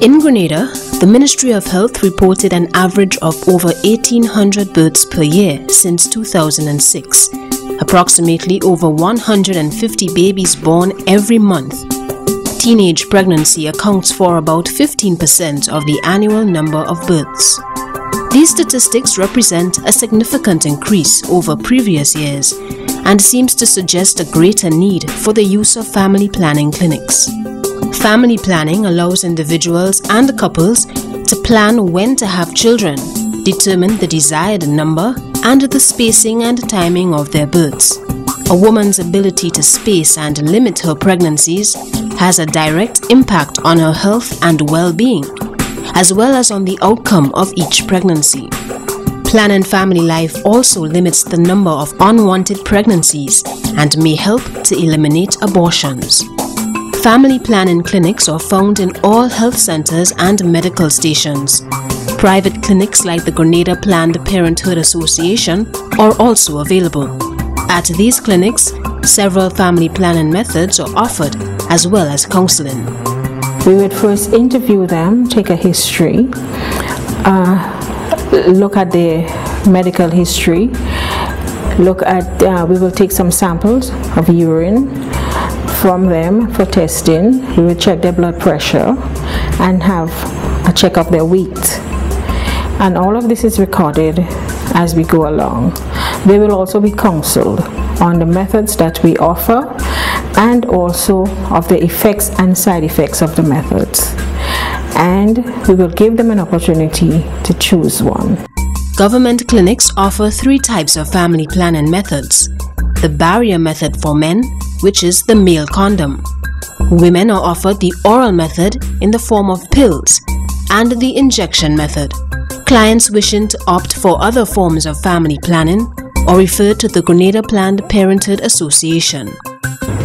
In Grenada, the Ministry of Health reported an average of over 1,800 births per year since 2006, approximately over 150 babies born every month. Teenage pregnancy accounts for about 15% of the annual number of births. These statistics represent a significant increase over previous years and seems to suggest a greater need for the use of family planning clinics. Family planning allows individuals and couples to plan when to have children, determine the desired number, and the spacing and timing of their births. A woman's ability to space and limit her pregnancies has a direct impact on her health and well-being, as well as on the outcome of each pregnancy. Planning family life also limits the number of unwanted pregnancies and may help to eliminate abortions. Family planning clinics are found in all health centers and medical stations. Private clinics like the Grenada Planned Parenthood Association are also available. At these clinics, several family planning methods are offered, as well as counseling. We would first interview them, take a history, look at their medical history, we will take some samples of urine from them for testing. We will check their blood pressure and have a check of their weight. And all of this is recorded as we go along. They will also be counseled on the methods that we offer and also of the effects and side effects of the methods. And we will give them an opportunity to choose one. Government clinics offer 3 types of family planning methods. The barrier method for men, which is the male condom. Women are offered the oral method in the form of pills and the injection method. Clients wishing to opt for other forms of family planning or refer to the Grenada Planned Parenthood Association.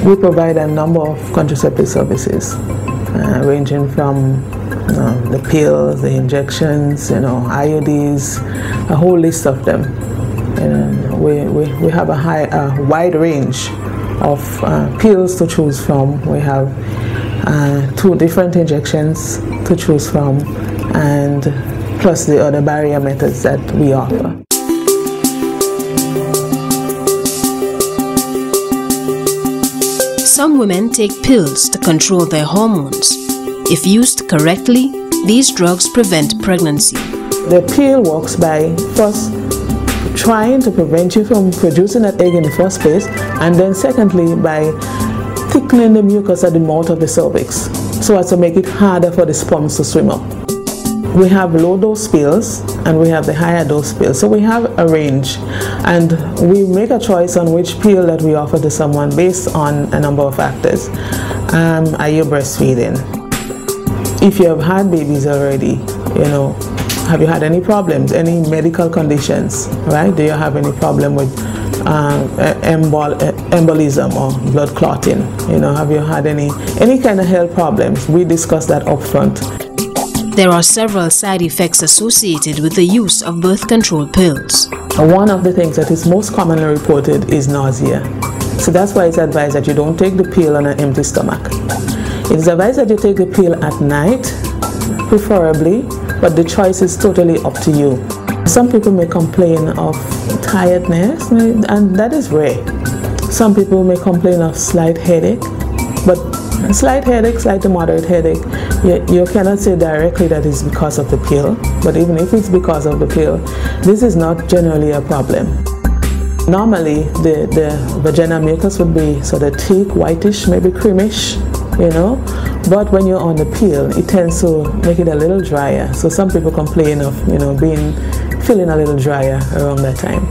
We provide a number of contraceptive services, ranging from the pills, the injections, IUDs, a whole list of them. We have a wide range of pills to choose from. We have 2 different injections to choose from, and plus the other barrier methods that we offer. Some women take pills to control their hormones. If used correctly, these drugs prevent pregnancy. The pill works by first trying to prevent you from producing that egg in the first place, and then secondly by thickening the mucus at the mouth of the cervix so as to make it harder for the sperms to swim up. We have low dose pills and we have the higher dose pills, so we have a range, and we make a choice on which pill that we offer to someone based on a number of factors. Are you breastfeeding? If you have had babies already, have you had any problems, any medical conditions, right? Do you have any problem with embolism or blood clotting? Have you had any kind of health problems? We discuss that up front. There are several side effects associated with the use of birth control pills. One of the things that is most commonly reported is nausea. So that's why it's advised that you don't take the pill on an empty stomach. It is advised that you take the pill at night, preferably, but the choice is totally up to you. Some people may complain of tiredness, and that is rare. Some people may complain of slight headache, but slight headache, slight to moderate headache, you cannot say directly that it's because of the pill, but even if it's because of the pill, this is not generally a problem. Normally, the vaginal mucus would be sort of thick, whitish, maybe creamish, but when you're on the pill, it tends to make it a little drier. So some people complain of, feeling a little drier around that time.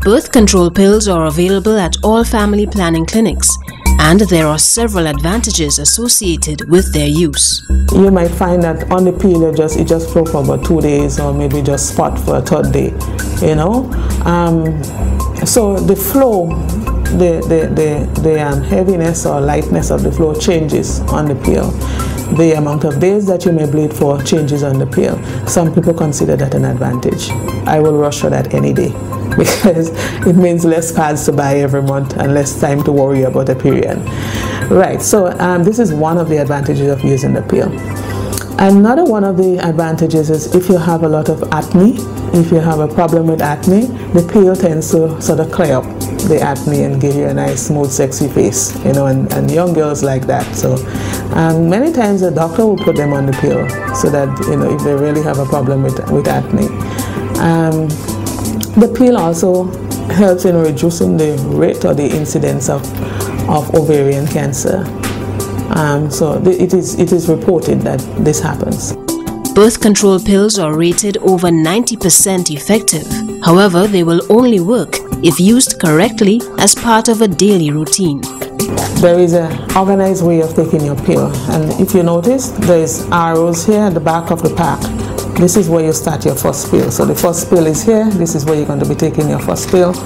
Birth control pills are available at all family planning clinics, and there are several advantages associated with their use. You might find that on the pill it just flow for about 2 days, or maybe just spot for a 3rd day, So the flow, the heaviness or lightness of the flow changes on the pill. The amount of days that you may bleed for changes on the pill. Some people consider that an advantage. I will rush for that any day, because it means less cards to buy every month and less time to worry about a period. Right, so this is one of the advantages of using the pill. Another one of the advantages is if you have a lot of acne, if you have a problem with acne, the peel tends to sort of clear up the acne and give you a nice, smooth, sexy face, you know, and young girls like that. So many times the doctor will put them on the pill so that, you know, if they really have a problem with acne. The peel also helps in reducing the rate or the incidence of ovarian cancer. So it is reported that this happens. Birth control pills are rated over 90% effective. However, they will only work if used correctly as part of a daily routine. There is an organized way of taking your pill, and if you notice, there's arrows here at the back of the pack. This is where you start your first pill. So the first pill is here. This is where you're going to be taking your first pill,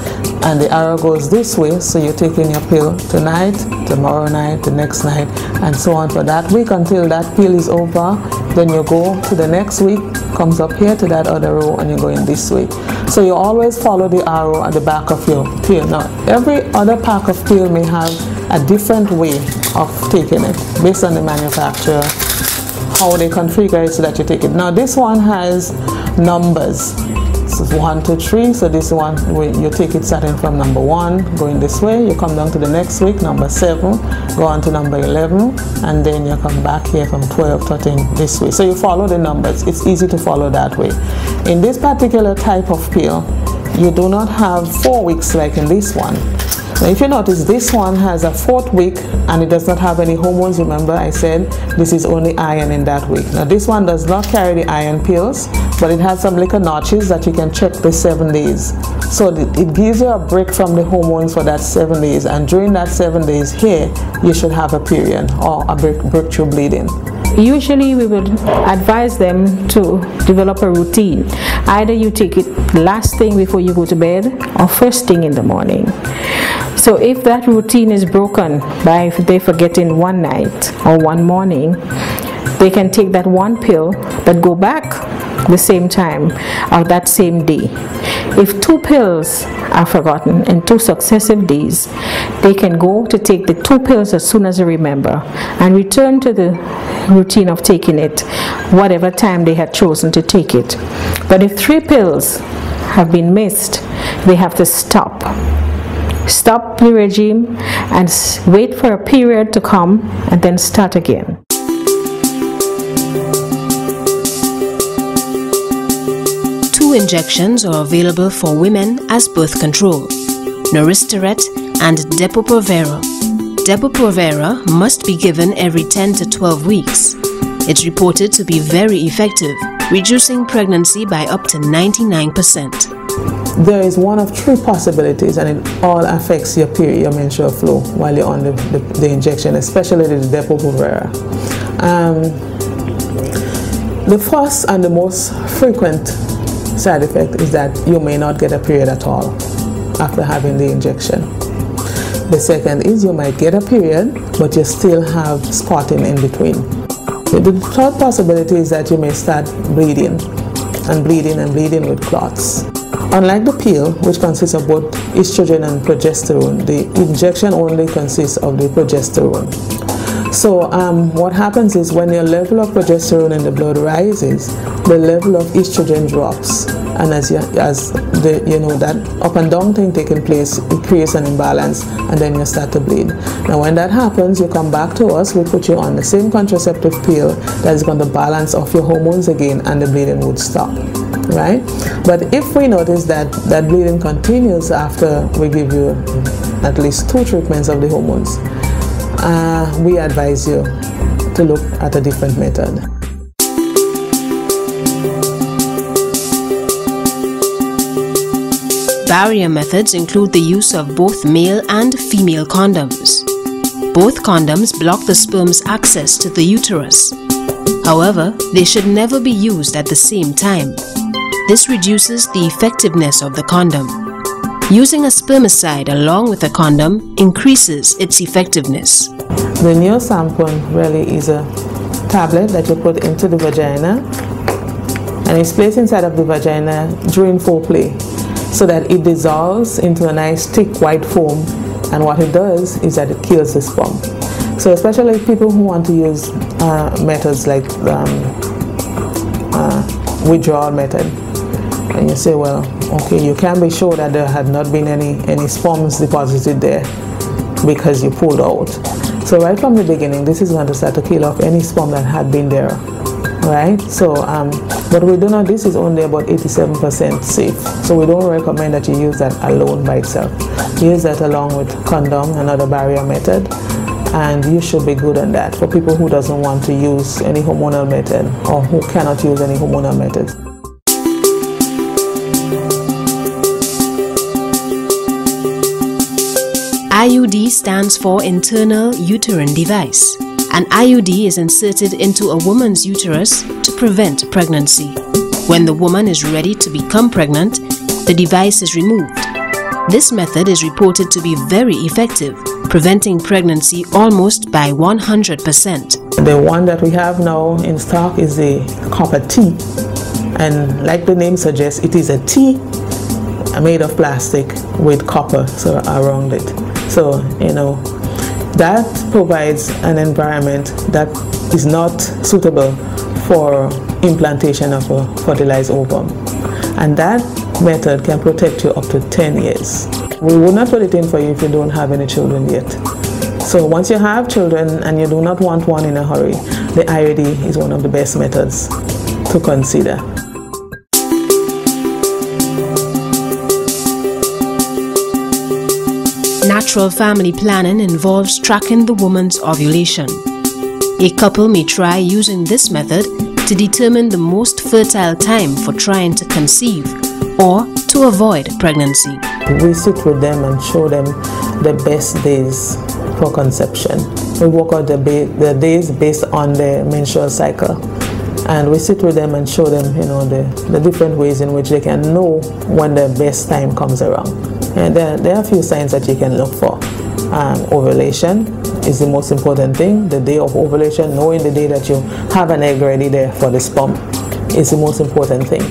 and the arrow goes this way. So you're taking your pill tonight, tomorrow night, the next night, and so on for that week until that pill is over. Then you go to the next week, comes up here to that other row, and you're going this way. So you always follow the arrow at the back of your pill. Now, every other pack of pill may have a different way of taking it based on the manufacturer, how they configure it so that you take it. Now this one has numbers. This is 1, 2, 3. So this one, you take it starting from number 1, going this way. You come down to the next week, number 7, go on to number 11, and then you come back here from 12, 13 this way. So you follow the numbers. It's easy to follow that way. In this particular type of pill, you do not have 4 weeks like in this one. Now if you notice, this one has a 4th week and it does not have any hormones. Remember I said this is only iron in that week. Now this one does not carry the iron pills, but it has some little notches that you can check the 7 days. So it gives you a break from the hormones for that 7 days, and during that 7 days here, you should have a period or a breakthrough bleeding. Usually we would advise them to develop a routine. Either you take it last thing before you go to bed or first thing in the morning. So if that routine is broken by they forgetting one night or one morning, they can take that one pill but go back the same time or that same day. If 2 pills are forgotten in 2 successive days, they can go to take the 2 pills as soon as they remember and return to the routine of taking it whatever time they had chosen to take it. But if 3 pills have been missed, they have to stop the regime and wait for a period to come and then start again. Injections are available for women as birth control: Noristorette and Depo-Provera. Depo-Provera must be given every 10 to 12 weeks. It's reported to be very effective, reducing pregnancy by up to 99%. There is one of 3 possibilities, and it all affects your period, your menstrual flow while you're on the injection, especially the Depo-Provera. The first and the most frequent side effect is that you may not get a period at all after having the injection. The second is you might get a period, but you still have spotting in between. The third possibility is that you may start bleeding and bleeding and bleeding with clots. Unlike the pill, which consists of both estrogen and progesterone, the injection only consists of the progesterone. So what happens is when your level of progesterone in the blood rises, the level of estrogen drops, and as that up and down thing taking place, it creates an imbalance, and then you start to bleed. Now when that happens, you come back to us, we put you on the same contraceptive pill that is going to balance off your hormones again, and the bleeding would stop, right? But if we notice that bleeding continues after we give you at least 2 treatments of the hormones, we advise you to look at a different method. Barrier methods include the use of both male and female condoms. Both condoms block the sperm's access to the uterus. However, they should never be used at the same time. This reduces the effectiveness of the condom. Using a spermicide along with a condom increases its effectiveness. The Neosampon really is a tablet that you put into the vagina, and it's placed inside of the vagina during foreplay so that it dissolves into a nice thick white foam, and what it does is that it kills the sperm. So especially people who want to use methods like withdrawal method, and you say, well, okay, you can be sure that there had not been any sperms deposited there because you pulled out. So right from the beginning, this is going to start to kill off any sperm that had been there, right? So, but we do not, this is only about 87% safe. So we don't recommend that you use that alone by itself. Use that along with condom, another barrier method, and you should be good on that for people who doesn't want to use any hormonal method or who cannot use any hormonal methods. IUD stands for internal uterine device. An IUD is inserted into a woman's uterus to prevent pregnancy. When the woman is ready to become pregnant, the device is removed. This method is reported to be very effective, preventing pregnancy almost by 100%. The one that we have now in stock is the copper T, and like the name suggests, it is a T made of plastic with copper around it. So, you know, that provides an environment that is not suitable for implantation of a fertilized ovum. And that method can protect you up to 10 years. We will not put it in for you if you don't have any children yet. So once you have children and you do not want one in a hurry, the IUD is one of the best methods to consider. Natural family planning involves tracking the woman's ovulation. A couple may try using this method to determine the most fertile time for trying to conceive or to avoid pregnancy. We sit with them and show them the best days for conception. We work out the days based on the menstrual cycle, and we sit with them and show them, you know, the different ways in which they can know when the best time comes around. And there are a few signs that you can look for. Ovulation is the most important thing. The day of ovulation, knowing the day that you have an egg ready there for the sperm, is the most important thing.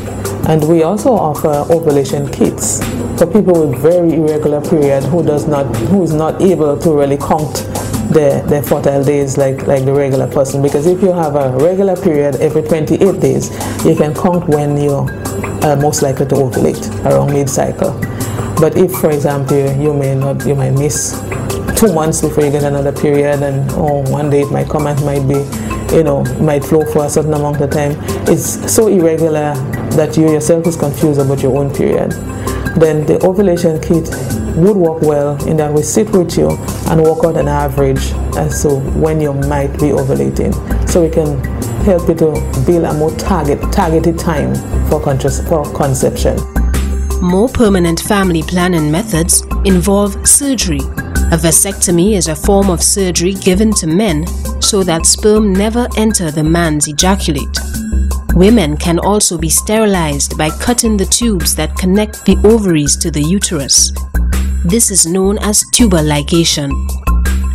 And we also offer ovulation kits for people with very irregular period who is not able to really count their fertile days like the regular person. Because if you have a regular period every 28 days, you can count when you're most likely to ovulate around mid-cycle. But if, for example, you might miss 2 months before you get another period, and one day it might come and it might be, you know, might flow for a certain amount of time. It's so irregular that you yourself is confused about your own period. Then the ovulation kit would work well in that we sit with you and work out an average as to when you might be ovulating, so we can help you to build a more targeted time for conception. More permanent family planning methods involve surgery. A vasectomy is a form of surgery given to men so that sperm never enter the man's ejaculate. Women can also be sterilized by cutting the tubes that connect the ovaries to the uterus. This is known as tubal ligation.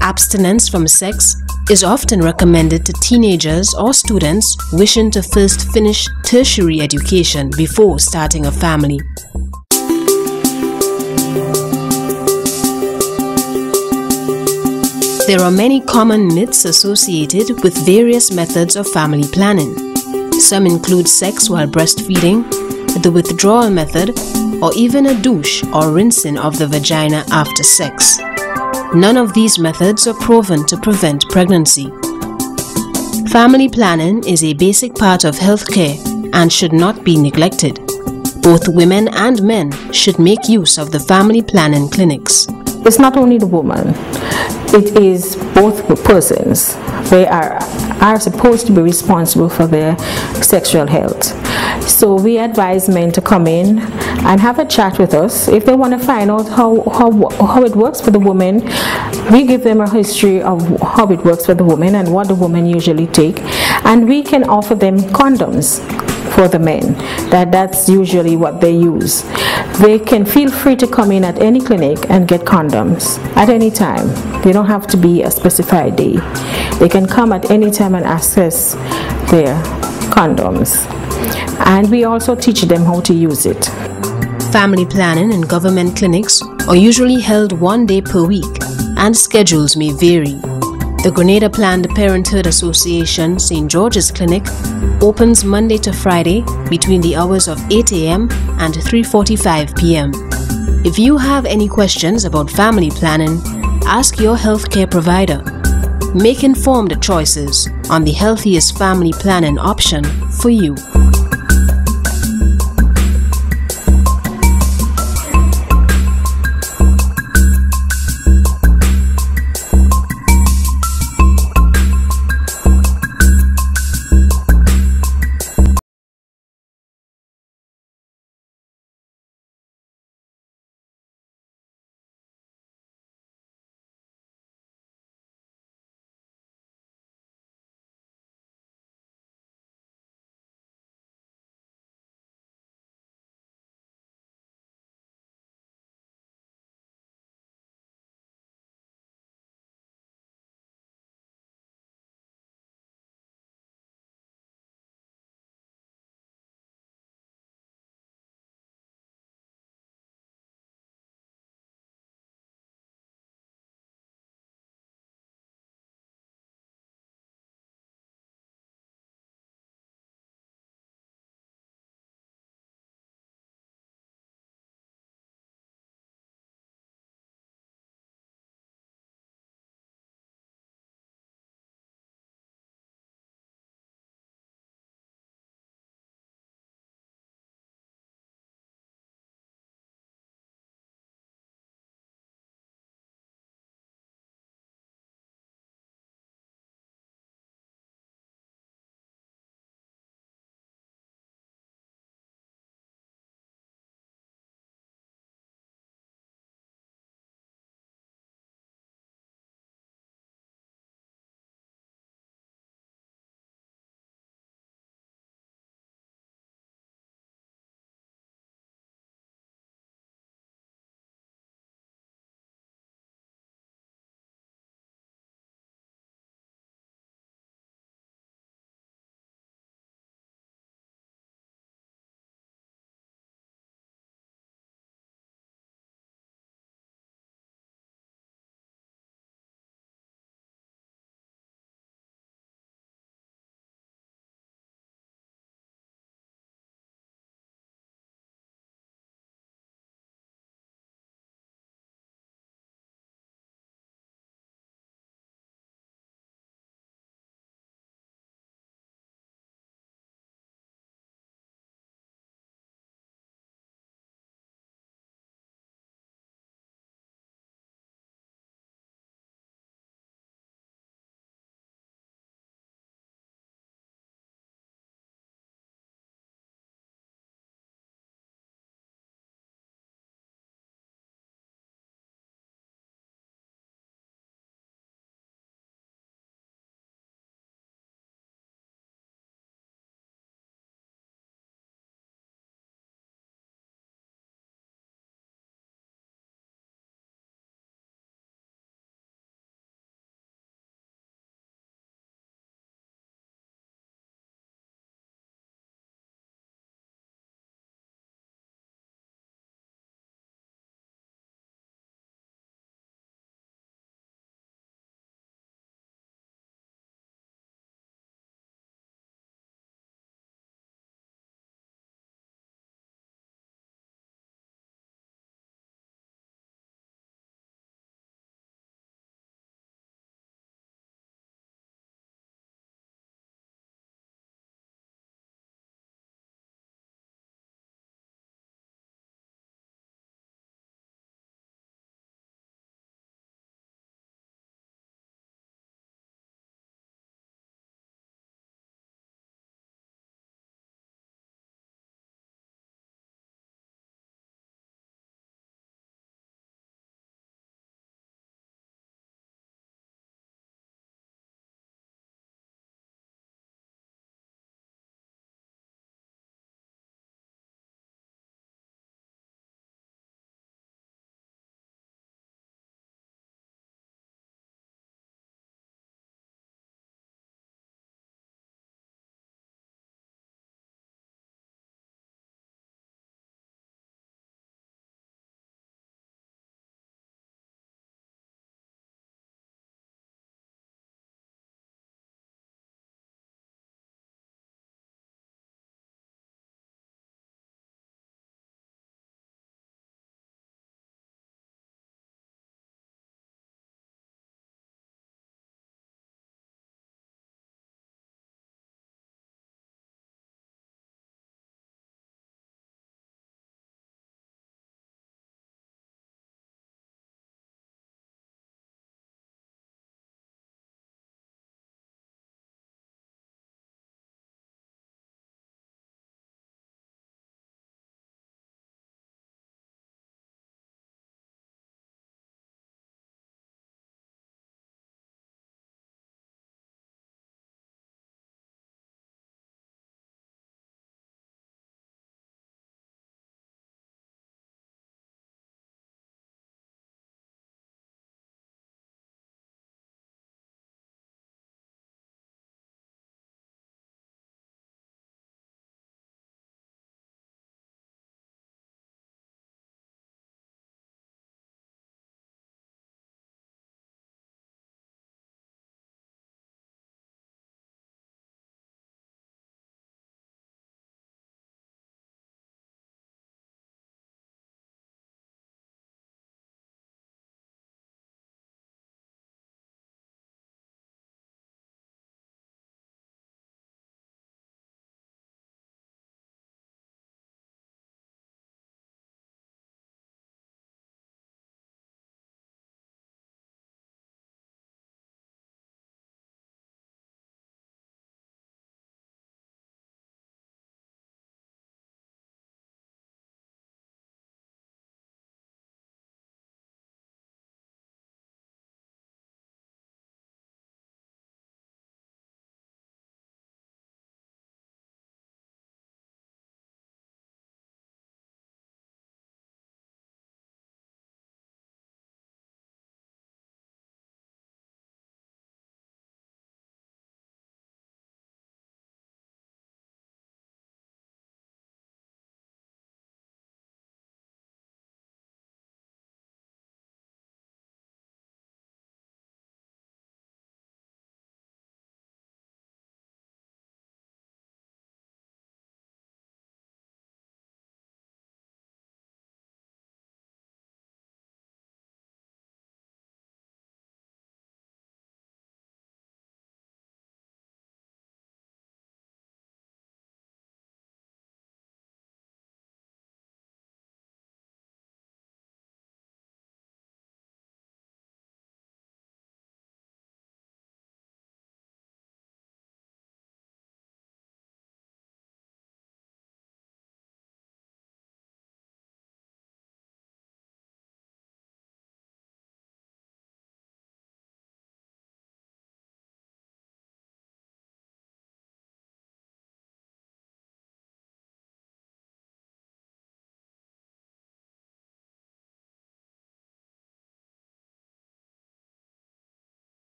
Abstinence from sex is often recommended to teenagers or students wishing to first finish tertiary education before starting a family. There are many common myths associated with various methods of family planning. Some include sex while breastfeeding, the withdrawal method, or even a douche or rinsing of the vagina after sex. None of these methods are proven to prevent pregnancy. Family planning is a basic part of healthcare and should not be neglected. Both women and men should make use of the family planning clinics. It's not only the woman, it is both persons. They are supposed to be responsible for their sexual health. So we advise men to come in and have a chat with us. If they want to find out how it works for the woman, we give them a history of how it works for the woman and what the women usually take, and we can offer them condoms for the men. That's usually what they use. They can feel free to come in at any clinic and get condoms at any time. They don't have to be a specified day. They can come at any time and access their condoms. And we also teach them how to use it. Family planning in government clinics are usually held 1 day per week, and schedules may vary. The Grenada Planned Parenthood Association St. George's Clinic opens Monday to Friday between the hours of 8 a.m. and 3:45 p.m. If you have any questions about family planning, ask your healthcare provider. Make informed choices on the healthiest family planning option for you.